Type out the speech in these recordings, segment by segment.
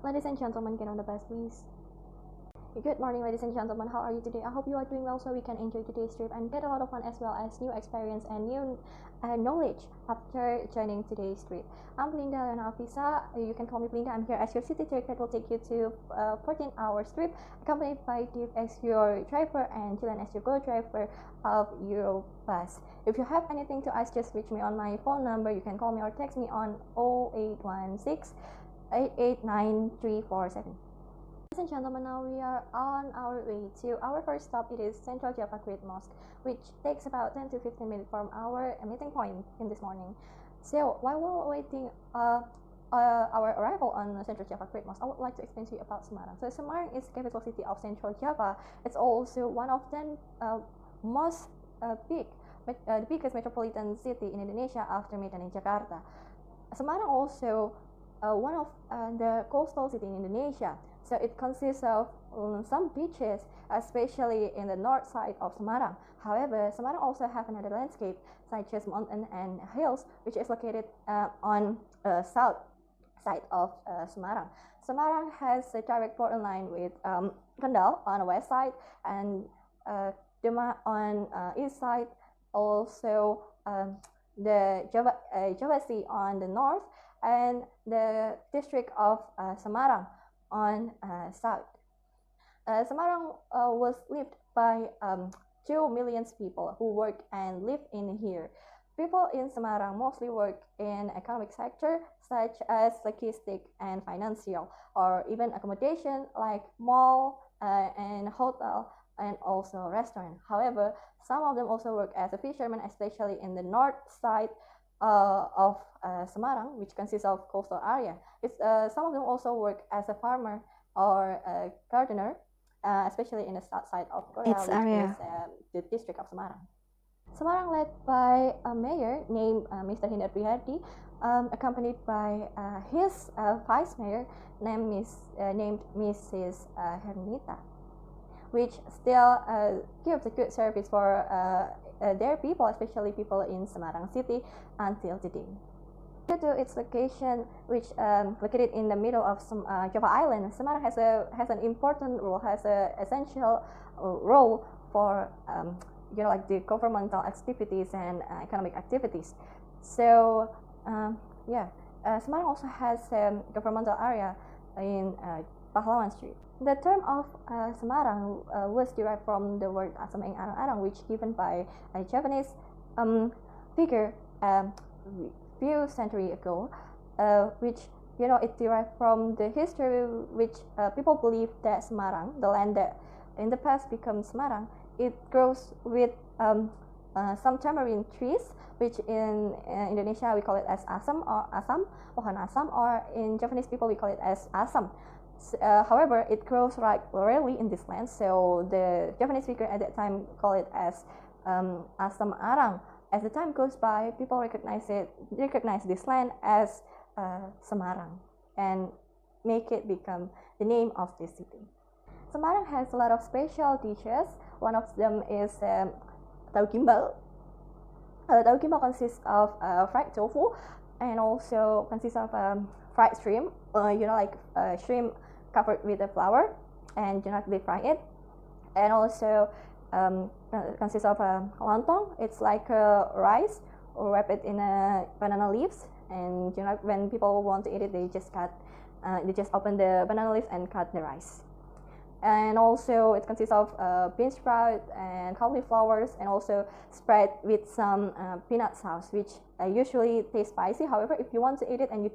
Ladies and gentlemen, get on the bus, please. Good morning, ladies and gentlemen. How are you today? I hope you are doing well so we can enjoy today's trip and get a lot of fun as well as new experience and new knowledge after joining today's trip. I'm Belinda Avissa. You can call me Belinda. I'm here as your city tour that will take you to 14-hour trip, accompanied by Dave as your driver and Jilan as your co-driver of your bus. If you have anything to ask, just reach me on my phone number. You can call me or text me on 0816 889-347. Ladies and gentlemen, now we are on our way to our first stop. It is Central Java Great Mosque, which takes about 10 to 15 minutes from our meeting point in this morning. So while we're waiting our arrival on Central Java Great Mosque, I would like to explain to you about Semarang. So Semarang is the capital city of Central Java. It's also one of the most the biggest metropolitan city in Indonesia after Medan and Jakarta. Semarang also one of the coastal city in Indonesia. So it consists of some beaches, especially in the north side of Semarang. However, Semarang also have another landscape such as mountain and hills, which is located on south side of Semarang. Semarang has a direct border line with Kendal on the west side and Demak on east side. Also, the Java Sea on the north and the district of Semarang on south. Semarang was lived by 2 million people who work and live in here. People in Semarang mostly work in economic sector such as logistic and financial, or even accommodation like mall and hotel and also restaurant. However, some of them also work as a fisherman, especially in the north side of Semarang, which consists of coastal area. Some of them also work as a farmer or a gardener, especially in the south side of Korea, which is the district of Semarang. Semarang led by a mayor named Mr. Hindar Prihadi, accompanied by his vice mayor named Mrs. Hernita, which still gives a good service for their people, especially people in Semarang city until today. Due to its location, which located in the middle of Java Island, Semarang has an important role, has an essential role for like the governmental activities and economic activities. So Semarang also has a governmental area in Pahlawan Street. The term of Semarang was derived from the word Asam ing Arang-arang, which given by a Japanese figure few centuries ago, which it derived from the history, which people believe that Semarang, the land that in the past becomes Semarang, it grows with some tamarind trees, which in Indonesia we call it as asam or pohon asam, or in Japanese people we call it as asam. However, it grows rarely in this land, so the Japanese speaker at that time call it as Asam Arang. As the time goes by, people recognize this land as Semarang and make it become the name of this city. Semarang has a lot of special dishes. One of them is tahu gimbal. Tahu gimbal consists of fried tofu and also consists of fried shrimp, like shrimp covered with a flour, and they fry it. And also consists of lontong. It's like rice wrapped in banana leaves, and when people want to eat it, they just open the banana leaves and cut the rice. And also it consists of bean sprout and cauliflowers, and also spread with some peanut sauce, which usually tastes spicy. However, if you want to eat it and you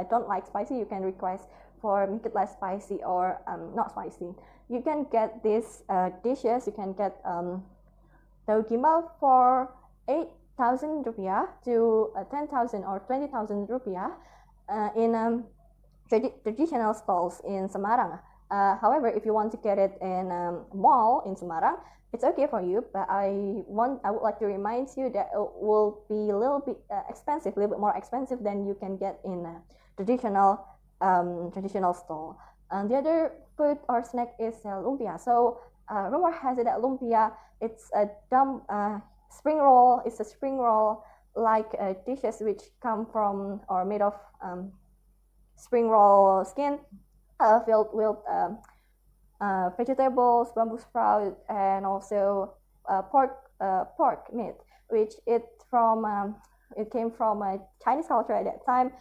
don't like spicy, you can request for make it less spicy or not spicy. You can get these dishes. You can get tahu gimbal for 8,000 rupiah to 10,000 or 20,000 rupiah in traditional stalls in Semarang. However, if you want to get it in a mall in Semarang, it's okay for you, but I would like to remind you that it will be a little bit expensive, a little bit more expensive than you can get in a traditional stall. The other food or snack is lumpia. So rumor has it that lumpia, it's a spring roll. It's a spring roll like dishes which come from or made of spring roll skin filled with vegetables, bamboo sprout, and also pork meat, which it came from Chinese culture at that time,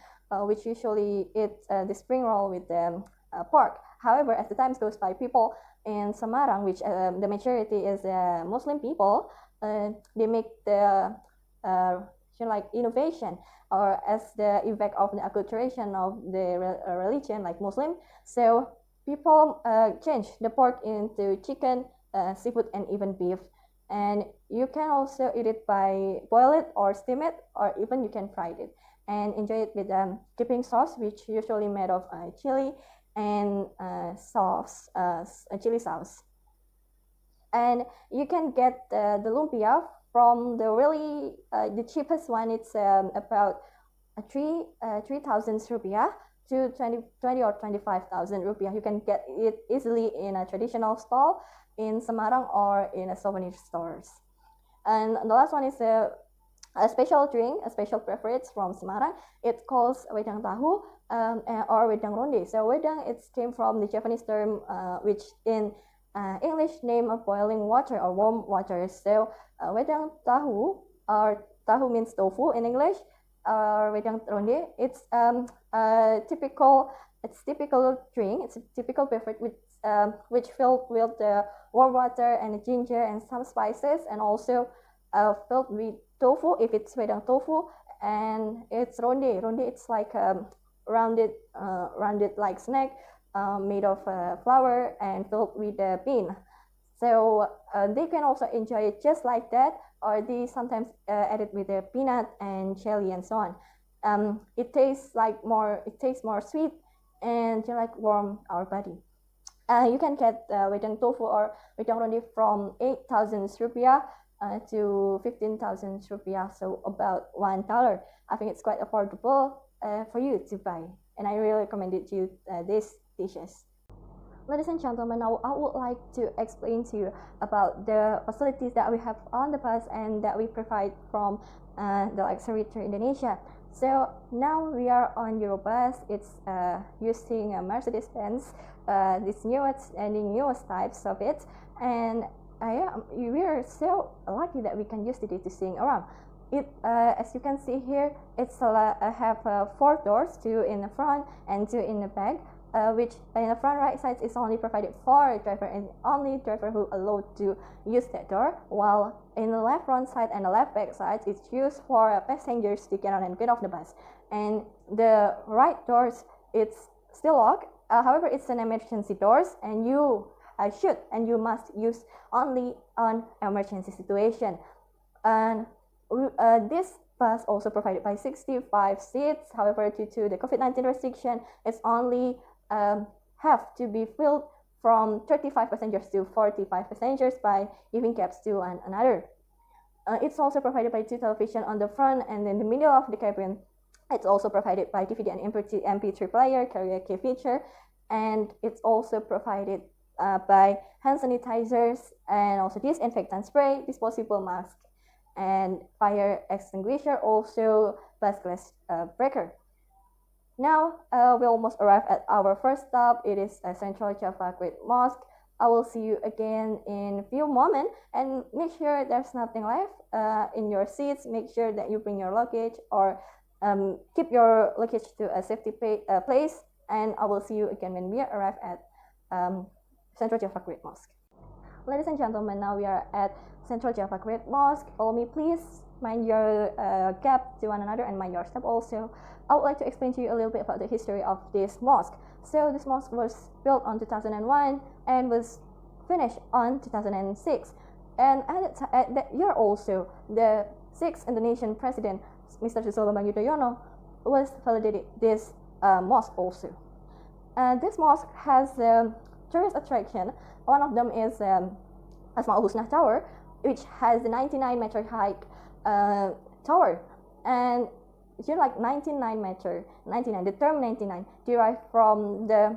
which usually eat the spring roll with the pork. However, as the times goes by, people in Semarang, which the majority is Muslim people, they make the like innovation or as the effect of the acculturation of the religion like Muslim. So people change the pork into chicken, seafood, and even beef. And you can also eat it by boil it or steam it, or even you can fry it and enjoy it with dipping sauce, which usually made of chili and chili sauce. And you can get the lumpia from the cheapest one. It's about 3,000 rupiah to 20 or 25,000 rupiah. You can get it easily in a traditional stall in Semarang or in a souvenir stores. And the last one is a special drink, a special beverage from Semarang. It calls wedang tahu or wedang ronde. So wedang, it came from the Japanese term, which in English name of boiling water or warm water. So wedang tahu, or tahu means tofu in English, or wedang ronde. It's typical drink. It's a typical beverage which filled with warm water and ginger and some spices, and also filled with tofu if it's wedang tofu, and it's ronde. Ronde, it's like rounded like snack made of flour and filled with bean. So they can also enjoy it just like that, or they sometimes add it with a peanut and jelly and so on. It tastes more sweet and like warm our body. You can get wedang tofu or wedang ronde from 8,000 rupiah to 15,000 rupiah, so about $1. I think it's quite affordable for you to buy, and I really recommend it to you these dishes. Ladies and gentlemen, now I would like to explain to you about the facilities that we have on the bus and that we provide from the luxury tour Indonesia. So now we are on Eurobus. It's using a Mercedes-Benz, this newest types of it, and we are so lucky that we can use it to sing around. It, as you can see here, it's have 4 doors, 2 in the front and 2 in the back. Which in the front right side is only provided for a driver and only driver who allowed to use that door, while in the left front side and the left back side it's used for passengers to get on and get off the bus. And the right doors, it's still locked. However, it's an emergency doors, and you must use only on emergency situation. And this bus also provided by 65 seats. However, due to the COVID-19 restriction, it's only have to be filled from 35 passengers to 45 passengers by giving cabs to one another. It's also provided by 2 television on the front, and in the middle of the cabin, it's also provided by DVD and MP3 player, karaoke feature, and it's also provided by hand sanitizers and also disinfectant spray, disposable mask, and fire extinguisher, also bus glass breaker. Now we almost arrived at our first stop. It is Central Java Great Mosque. I will see you again in a few moments, and make sure there's nothing left in your seats. Make sure that you bring your luggage or keep your luggage to a safety place, and I will see you again when we arrive at Central Java Great Mosque. Ladies and gentlemen, now we are at Central Java Great Mosque. Follow me, please. Mind your gap to one another and mind your step also. I would like to explain to you a little bit about the history of this mosque. So this mosque was built on 2001 and was finished on 2006. And at that year also, the 6th Indonesian president, Mr. Susilo Bambang Yudhoyono, was validated this mosque also. This mosque has tourist attraction. One of them is Asmaul Husna Tower, which has a 99-meter high tower, and it's like 99. The term 99 derived from the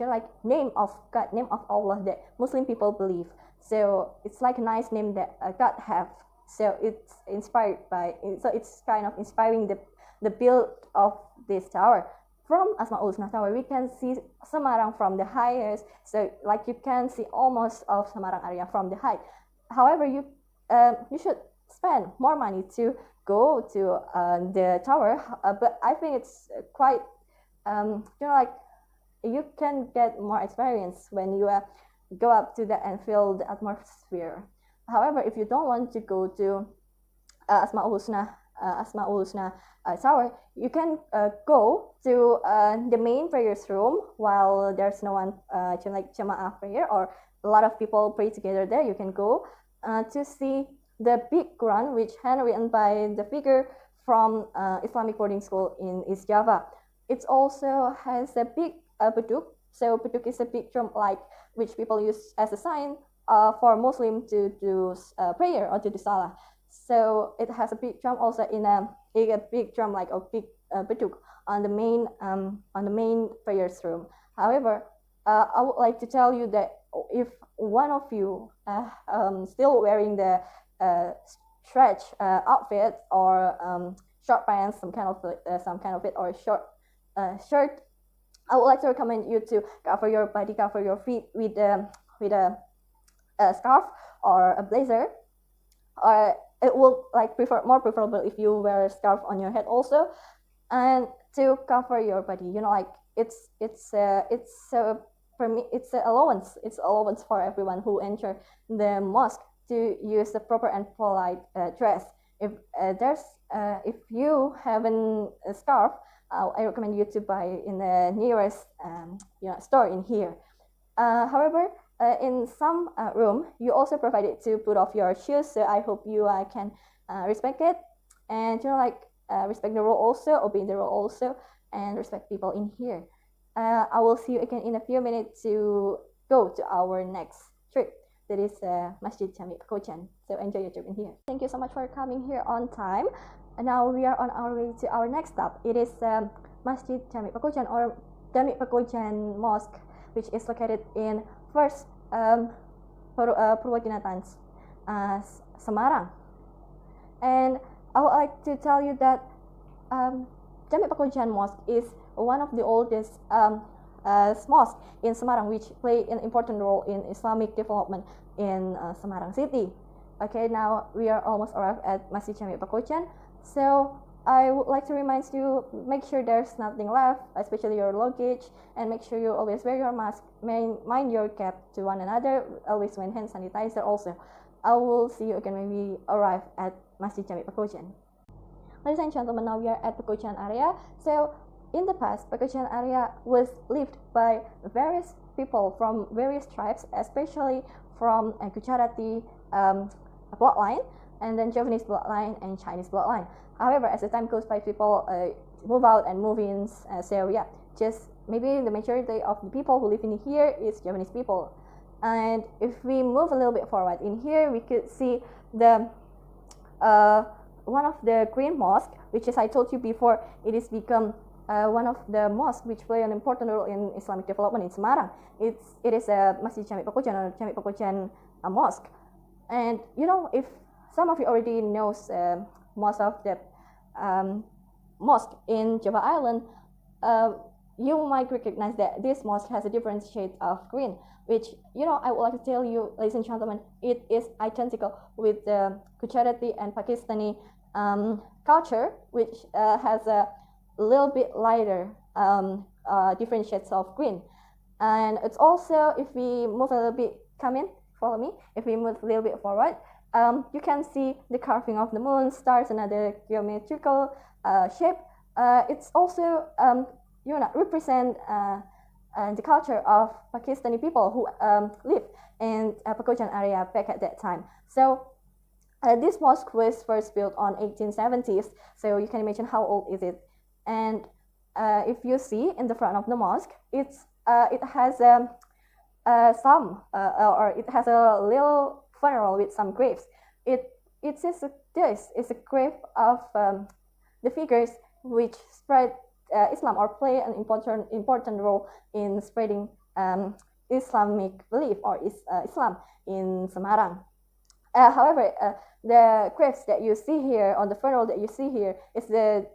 like name of God, name of Allah that Muslim people believe. So it's like a nice name that God have. So it's inspired by. So it's kind of inspiring the build of this tower. from Asmaul Husna Tower, we can see Semarang from the highest. So like you can see almost of Semarang area from the height. However, you should spend more money to go to the tower. But I think it's quite like you can get more experience when you go up to that and feel the atmosphere. However, if you don't want to go to Asmaul Husna Tower, you can go to the main prayers room while there's no one like Jamaah prayer or a lot of people pray together there. You can go to see the big Quran, which handwritten by the figure from Islamic boarding school in East Java. It also has a big beduk. So beduk is a big drum like which people use as a sign for Muslim to do prayer or to do salah. So it has a big drum also in a big drum like a big beduk on the main prayers room. However, I would like to tell you that if one of you still wearing the stretch outfit or short pants, some kind of it, or short shirt, I would like to recommend you to cover your body, cover your feet with a scarf or a blazer, or it will like more preferable if you wear a scarf on your head also, and to cover your body. Like it's allowance for everyone who enter the mosque to use the proper and polite dress. If if you have a scarf, I recommend you to buy in the nearest store in here. However, in some room, you also provided to put off your shoes. So I hope you can respect it, and respect the rule also, obey the rule also, and respect people in here. I will see you again in a few minutes to go to our next trip. That is Masjid Jami Pekojan. So enjoy your trip in here. Thank you so much for coming here on time. And now we are on our way to our next stop. It is Masjid Jami Pekojan or Jami Pekojan Mosque, which is located in first Purwodinatan, Semarang. And I would like to tell you that Jami Pekojan Mosque is one of the oldest mosques in Semarang, which play an important role in Islamic development in Semarang city. Okay, now we are almost arrived at Masjid Jami Pekojan. So I would like to remind you, make sure there's nothing left, especially your luggage, and make sure you always wear your mask, mind your gap to one another, always wear hand sanitizer also. I will see you again when we arrive at Masjid Jami Pekojan. Ladies and gentlemen, now we are at Pekojan area. So in the past, Pekojan area was lived by various people from various tribes, especially from Gujarati bloodline, and then Javanese bloodline and Chinese bloodline. However, as the time goes by, people move out and move in. So yeah, just maybe the majority of the people who live in here is Javanese people. And if we move a little bit forward in here, we could see the one of the Green Mosque, which, as I told you before, it is become one of the mosques which play an important role in Islamic development in Semarang. It is a Masjid Jami Pekojan or Jami Pekojan Mosque. And if some of you already knows most of the mosque in Java Island, you might recognize that this mosque has a different shade of green, which I would like to tell you, ladies and gentlemen, it is identical with the Gujarati and Pakistani culture, which has a little bit lighter different shades of green. And it's also, if we move a little bit, come in, follow me. If we move a little bit forward, you can see the carving of the moon, stars, and other geometrical shape. It's also represent the culture of Pakistani people who lived in Pekojan area back at that time. So this mosque was first built on 1870s. So you can imagine how old is it. And if you see in the front of the mosque, it has it has a little funeral with some graves. It says this is a grave of the figures which spread Islam or play an important role in spreading Islamic belief or Islam in Semarang. However, the graves that you see here on the funeral that you see here is the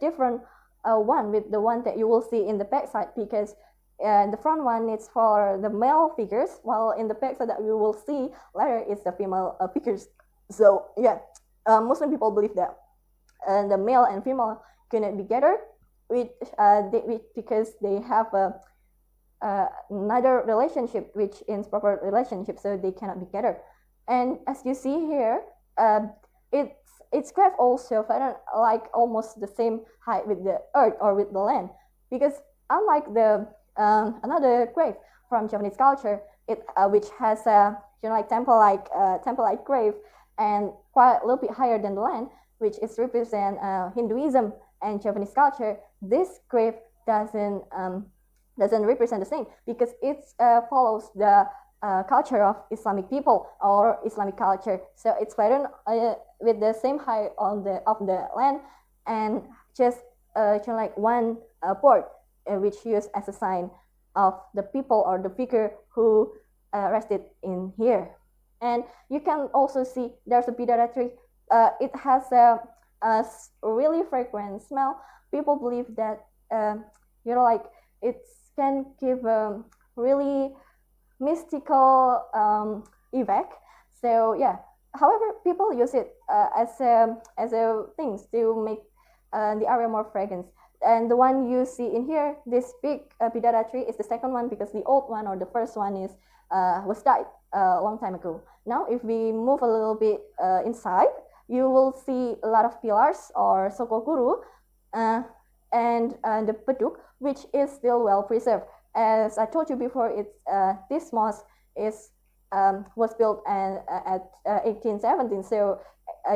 different one with the one that you will see in the back side, because the front one is for the male figures, while in the back side that we will see later is the female figures. So yeah, Muslim people believe that the male and female cannot be gathered because they have another relationship which is proper relationship, so they cannot be gathered. And as you see here, it's graph also flattened like almost the same height with the earth or with the land, because unlike the another grave from Japanese culture, which has a like temple-like grave and quite a little bit higher than the land, which is represent Hinduism and Japanese culture. This grave doesn't represent the same, because it follows the culture of Islamic people or Islamic culture. So it's flattened with the same height of the land, and just like one port, which used as a sign of the people or the figure who rested in here. And you can also see there's a bidara tree. It has a really fragrant smell. People believe that like it can give a really mystical effect. So yeah, however, people use it as a things to make the area more fragrant. And the one you see in here, this big bidara tree, is the second one, because the old one or the first one is was died a long time ago. Now if we move a little bit inside, you will see a lot of pillars or sokoguru and the beduk, which is still well preserved. As I told you before, this mosque was built at 1817, so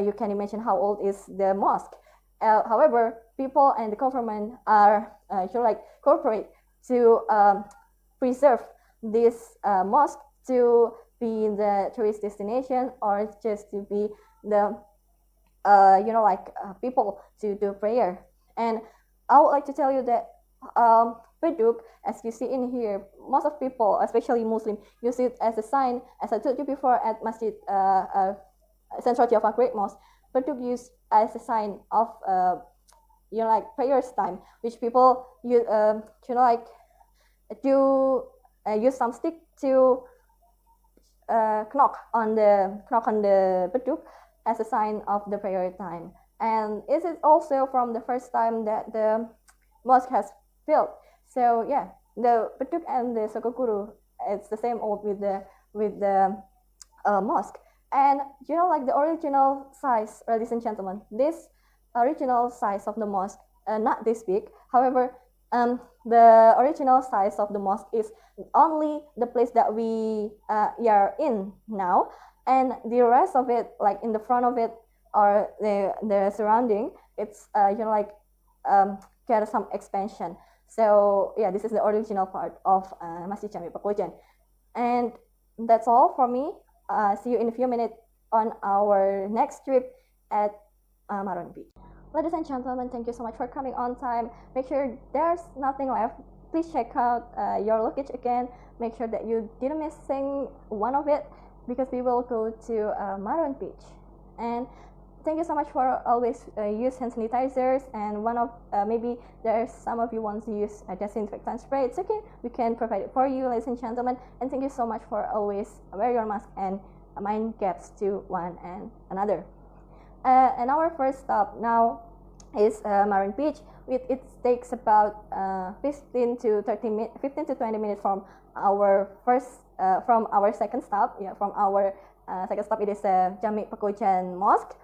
you can imagine how old is the mosque. However, people and the government are like cooperate to preserve this mosque to be the tourist destination, or just to be the people to do prayer. And I would like to tell you that beduk, as you see in here, most of people, especially Muslim, use it as a sign, as I told you before, at Masjid Central Java Great Mosque. Beduk used as a sign of like prayers time, which people use use some stick to knock on the beduk as a sign of the prayer time. And this is also from the first time that the mosque has built. So yeah, the beduk and the sokoguru, it's the same old with the mosque. And like the original size, ladies and gentlemen, this original size of the mosque, not this big. However, the original size of the mosque is only the place that we are in now, and the rest of it, like in the front of it or the surrounding, it's get some expansion. So yeah, this is the original part of Masjid Jami Pekojan. And that's all for me. See you in a few minutes on our next trip at Maron Beach. Ladies and gentlemen, thank you so much for coming on time. Make sure there's nothing left. Please check out your luggage again. Make sure that you didn't missing one of it, because we will go to Maron Beach. And thank you so much for always use hand sanitizers, and one of maybe there's some of you want to use a disinfectant spray. It's okay, we can provide it for you, ladies and gentlemen. And thank you so much for always wear your mask and mind gaps to one and another. And our first stop now is Maron Beach. It takes about 15 to 20 minutes from our second stop. Yeah, from our second stop, it is Jami Pekojan Mosque.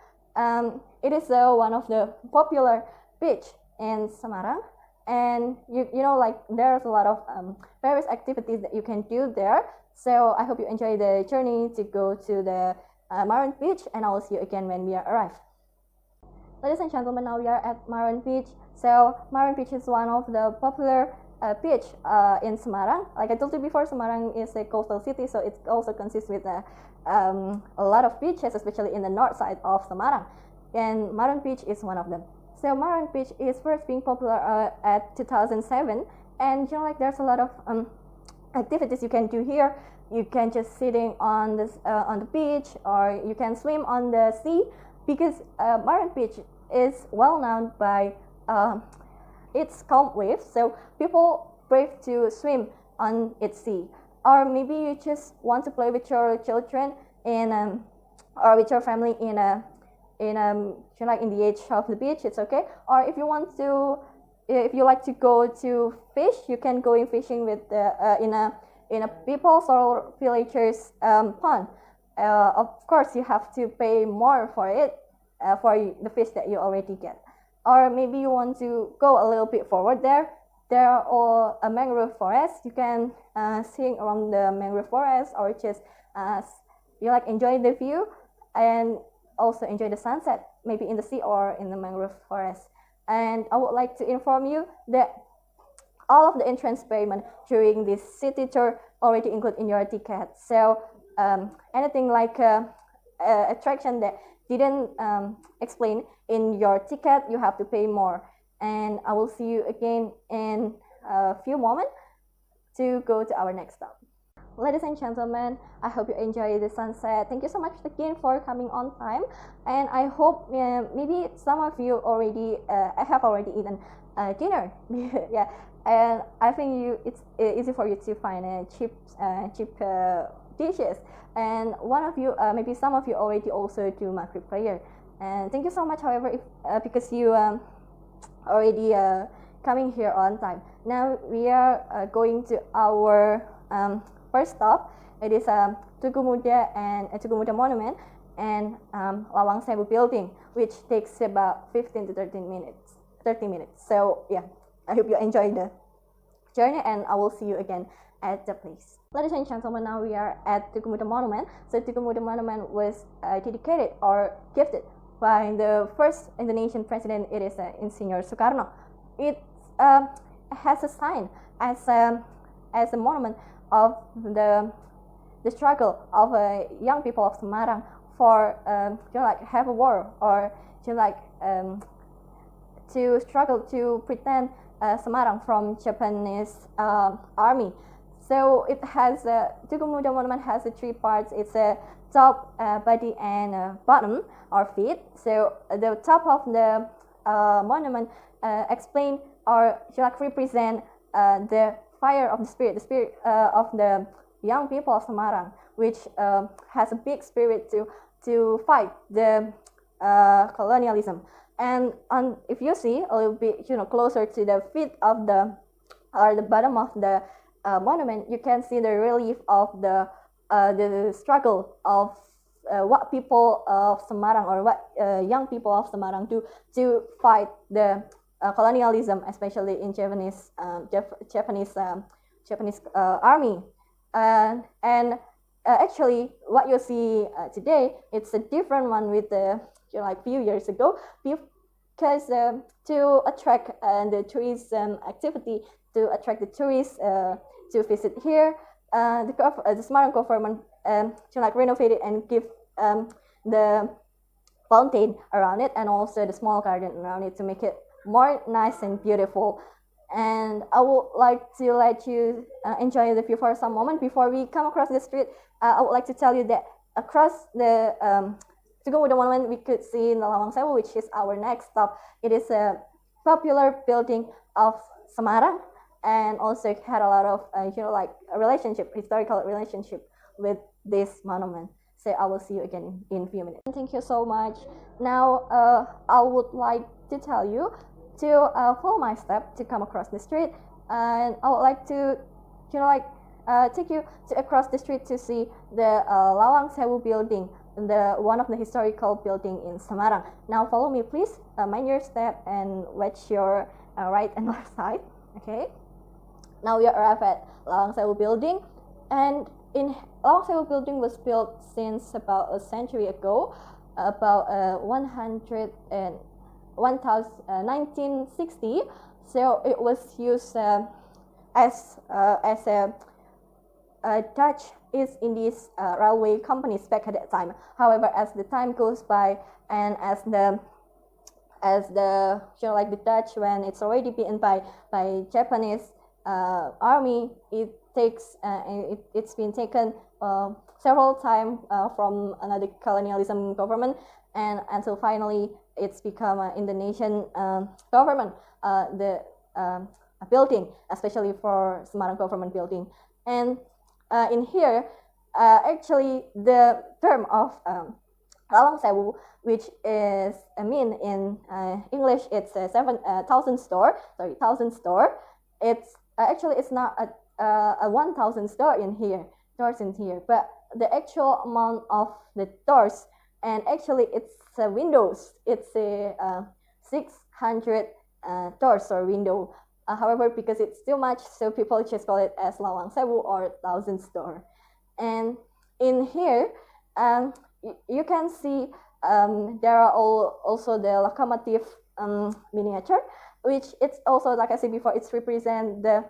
It is one of the popular beach in Semarang, and like there's a lot of various activities that you can do there. So I hope you enjoy the journey to go to the Maron Beach, and I will see you again when we arrive. Ladies and gentlemen, now we are at Maron Beach. So Maron Beach is one of the popular beach in Semarang. Like I told you before, Semarang is a coastal city, so it also consists with a lot of beaches, especially in the north side of Semarang, and Maron Beach is one of them. So Maron Beach is first being popular at 2007, and like there's a lot of activities you can do here. You can just sitting on the beach, or you can swim on the sea, because Maron Beach is well known by its calm waves, so people brave to swim on its sea. Or maybe you just want to play with your children or with your family in the edge of the beach. It's okay. Or if you like to go to fish, you can go in fishing with in a people's or villagers pond. Of course, you have to pay more for it for the fish that you already get. Or maybe you want to go a little bit forward there. There are a mangrove forest. You can sing around the mangrove forest, or just enjoy the view and also enjoy the sunset, maybe in the sea or in the mangrove forest. And I would like to inform you that all of the entrance payment during this city tour already included in your ticket. So anything like attraction that didn't explain in your ticket, you have to pay more. And I will see you again in a few moments to go to our next stop. Ladies and gentlemen, I hope you enjoy the sunset. Thank you so much again for coming on time, and I hope maybe some of you already have already eaten dinner. Yeah, and I think it's easy for you to find cheap dishes. And one of you, maybe some of you already also do Maghrib prayer. And thank you so much, however, because you already coming here on time. Now we are going to our first stop. It is Tugu Muda and Tugu Muda Monument and Lawang Sewu building, which takes about 15 to 30 minutes. So yeah, I hope you enjoy the journey, and I will see you again at the place. Ladies and gentlemen, now we are at Tugu Muda Monument. So Tugu Muda Monument was dedicated or gifted by the first Indonesian president. It is Insinyur Soekarno. It has a sign as a monument of the struggle of young people of Semarang for have a war, or to struggle to pretend Semarang from Japanese army. So it has Tugu Muda Monument has three parts. It's a top, body, and bottom or feet. So the top of the monument explain or represent the fire of the spirit of the young people of Semarang, which has a big spirit to fight the colonialism. And if you see a little bit closer to the feet of the bottom of the monument, you can see the relief of the struggle of what people of Semarang, or what young people of Semarang do to fight the colonialism, especially in Japanese army. And actually, what you see today, it's a different one with few years ago, because to attract the tourism activity, to attract the tourists to visit here, the Semarang government renovated and give the fountain around it, and also the small garden around it, to make it more nice and beautiful. And I would like to let you enjoy the view for some moment. Before we come across the street, I would like to tell you that across the Tugu Muda Monument, we could see the Lawang Sewu, which is our next stop. It is a popular building of Semarang, and also had a lot of historical relationship with this monument. So I will see you again in a few minutes. Thank you so much. Now I would like to tell you to follow my step to come across the street, and I would like to take you across the street to see the Lawang Sewu building, one of the historical building in Semarang. Now follow me, please. Mind your step and watch your right and left side. Okay. Now we arrive at Lawang Sewu building, and Lawang Sewu building was built since about a century ago, about 1960. So it was used as a Dutch East Indies railway companies back at that time. However, as the time goes by, and as the Dutch, when it's already beaten by Japanese army, it's been taken several times from another colonialism government, and until finally it's become an Indonesian government. a building, especially for Semarang government building. And in here, actually, the term of Lawang Sewu, which is mean in English, it's a 7,000 store. Sorry, 1,000 store. It's actually it's not a 1,000 store in here, doors in here, but the actual amount of the doors, and actually it's windows. It's a 600 doors or window. However, because it's too much, so people just call it as Lawang Sewu or 1,000 store. And in here, you can see there are also the locomotive miniature, which it's also, like I said before, it's represent the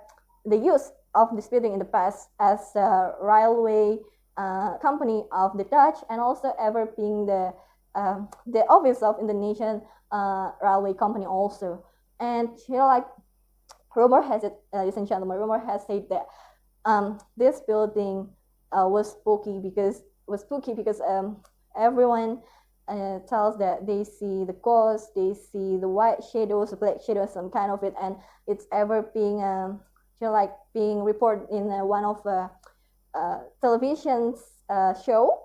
use of this building in the past as a railway company of the Dutch, and also ever being the office of Indonesian railway company also. And like rumor has it, ladies and gentlemen, rumor has said that this building was spooky because everyone tells that they see the ghosts, they see the white shadows, black shadows, some kind of it, and it's ever being like being reported in one of television's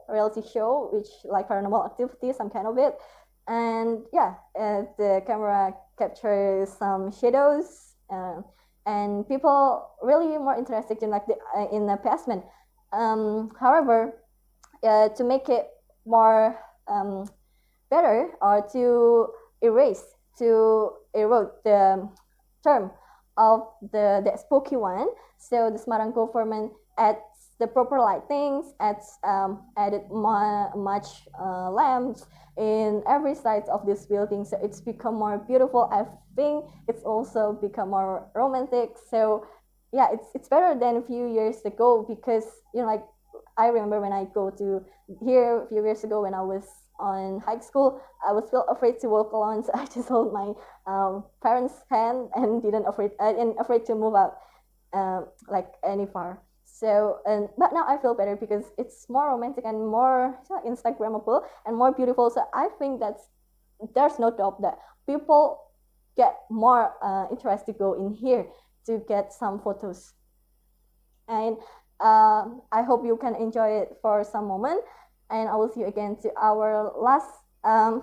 reality show, which like paranormal activity, some kind of it. And yeah, the camera captures some shadows, and people really more interested in like in the basement. However, to make it more better, or to erode the term of the spooky one, so the Semarang government adds the proper lightings, added much lamps in every side of this building, so it's become more beautiful. I think it's also become more romantic. So yeah, it's better than a few years ago, because like I remember when I go to here a few years ago when I was on high school, I was still afraid to walk alone, so I just hold my parents' hand and afraid to move out like any far. So but now I feel better because it's more romantic and more Instagrammable and more beautiful. So I think there's no doubt that people get more interested to go in here to get some photos. And I hope you can enjoy it for some moment. And I will see you again to our last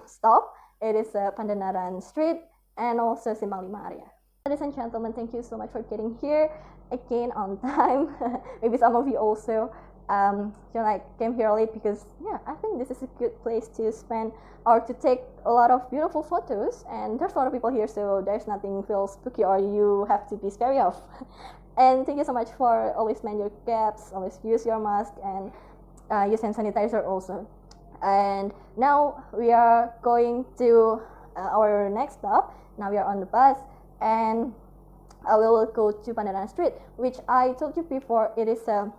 stop. It is Pandanaran Street and also Simpang Lima area. Ladies and gentlemen, thank you so much for getting here again on time. Maybe some of you also came here late, because yeah, I think this is a good place to spend or to take a lot of beautiful photos. And there's a lot of people here, so there's nothing feels spooky or you have to be scary of. And thank you so much for always mind your gaps, always use your mask, and use hand sanitizer also. And now we are going to our next stop. Now we are on the bus, and we will go to Pandanaran Street, which I told you before. It is a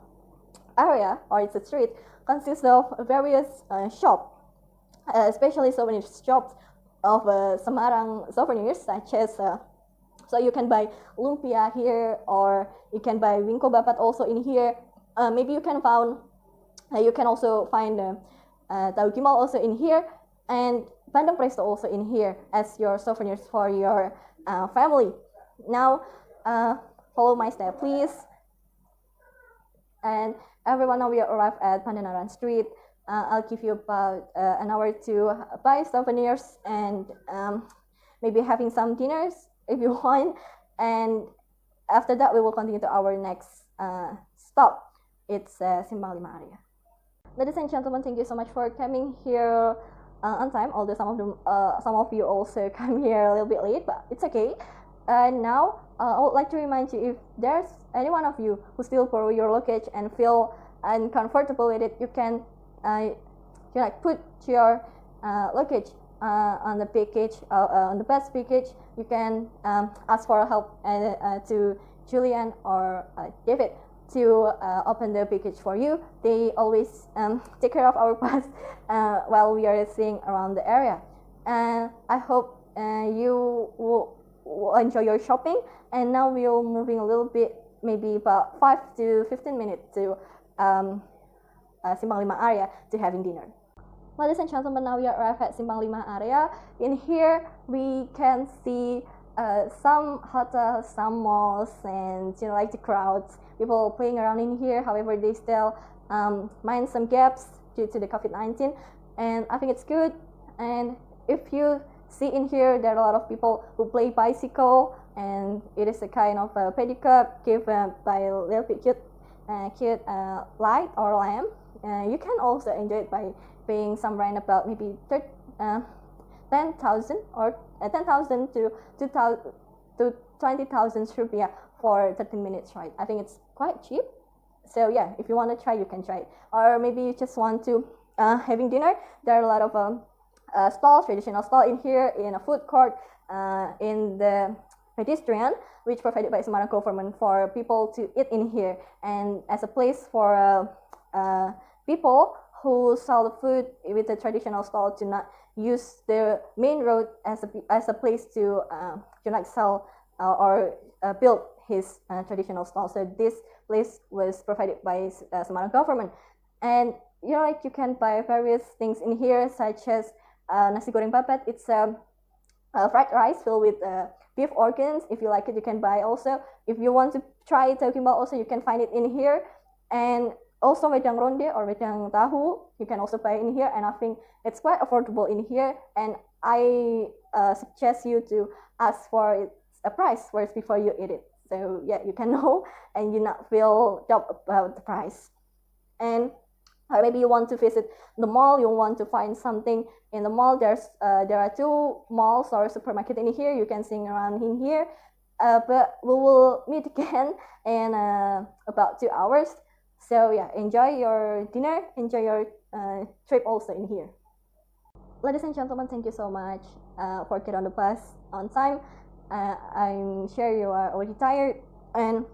area, or it's a street, consists of various shops, especially souvenir shops of Semarang souvenirs, such as so you can buy lumpia here, or you can buy wingko babat also in here. Maybe you can also find tahu gimal also in here, and bandeng presto also in here as your souvenirs for your family. Now follow my step, please. And everyone, now we arrived at Pandanaran Street. I'll give you about an hour to buy souvenirs and maybe having some dinners if you want. And after that, we will continue to our next stop. It's Simpang Lima area. Ladies and gentlemen, thank you so much for coming here on time. Although some of you also come here a little bit late, but it's okay. Now I would like to remind you, if there's any one of you who still borrow your luggage and feel uncomfortable with it, you can put your luggage on the package, on the bus package. You can ask for help to Julian or David to open the package for you. They always take care of our bus while we are staying around the area. And I hope you will enjoy your shopping. And now we're moving a little bit, maybe about 5 to 15 minutes to Simpang Lima area to having dinner. Ladies and gentlemen, now we are arrived at Simpang Lima area. In here, we can see some hotels, some malls, and like the crowds, people playing around in here. However, they still mind some gaps due to the COVID-19, and I think it's good. And if you see in here, there are a lot of people who play bicycle, and it is a kind of a pedicab given by a little bit cute light or lamp. You can also enjoy it by paying some rent about maybe 10,000 or 10,000 to 2,000 to 20,000 rupiah for 13 minutes ride. I think it's quite cheap. So yeah, if you want to try, you can try it. Or maybe you just want to having dinner. There are a lot of stalls, traditional stall in here, in a food court, in the pedestrian, which provided by Semarang government for people to eat in here, and as a place for people who sell the food with the traditional stall to not use the main road as a place to sell or build his traditional stall. So this place was provided by Semarang government, and like you can buy various things in here, such as nasi goreng babet. It's a fried rice filled with beef organs. If you like it, you can buy also. If you want to try talking about also, you can find it in here. And also wedang ronde or wedang tahu, you can also buy in here, and I think it's quite affordable in here. And I suggest you to ask for a price first before you eat it. So yeah, you can know and you not feel doubt about the price. And or maybe you want to visit the mall, you want to find something in the mall. There are 2 malls or supermarket in here. You can sing around in here. But we will meet again in about 2 hours. So yeah, enjoy your dinner, enjoy your trip also in here. Ladies and gentlemen, thank you so much for getting on the bus on time. I'm sure you are already tired, and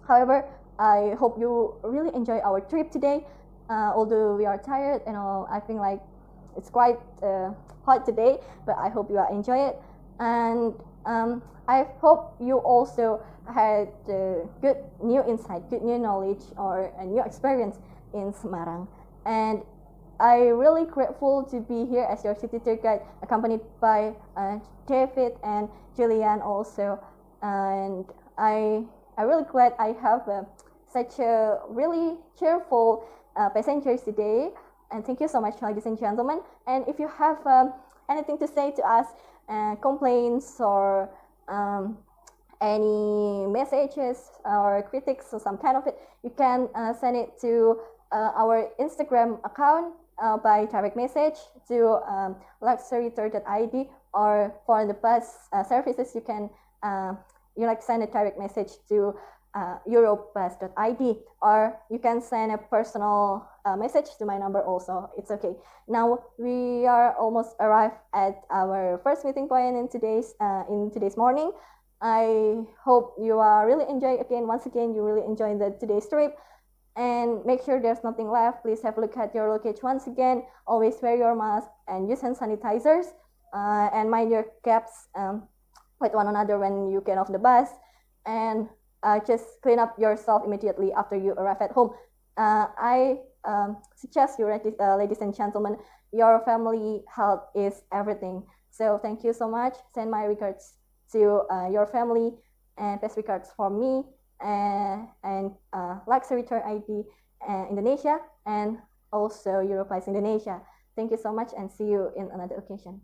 however, I hope you really enjoy our trip today. Although we are tired, I think like it's quite hot today, but I hope you enjoy it, and I hope you also had good new insight, good new knowledge, or a new experience in Semarang. And I really grateful to be here as your city tour guide, accompanied by David and Julian also. And I really glad I have such a really cheerful passengers today. And thank you so much, ladies and gentlemen. And if you have anything to say to us, complaints or any messages or critics or some kind of it, you can send it to our Instagram account by direct message to luxurytour.id, or for the bus services, you can send a direct message to europebus.id, or you can send a personal message to my number also. It's okay. Now we are almost arrived at our first meeting point in today's morning. I hope you are really enjoy once again you really enjoy today's trip, and make sure there's nothing left. Please have a look at your luggage once again. Always wear your mask and use hand sanitizers, and mind your gaps with one another when you get off the bus, and just clean up yourself immediately after you arrive at home. I suggest you, ladies and gentlemen, your family health is everything. So thank you so much. Send my regards to your family, and best regards for me and Luxury Tour ID Indonesia, and also Europlies Indonesia. Thank you so much, and see you in another occasion.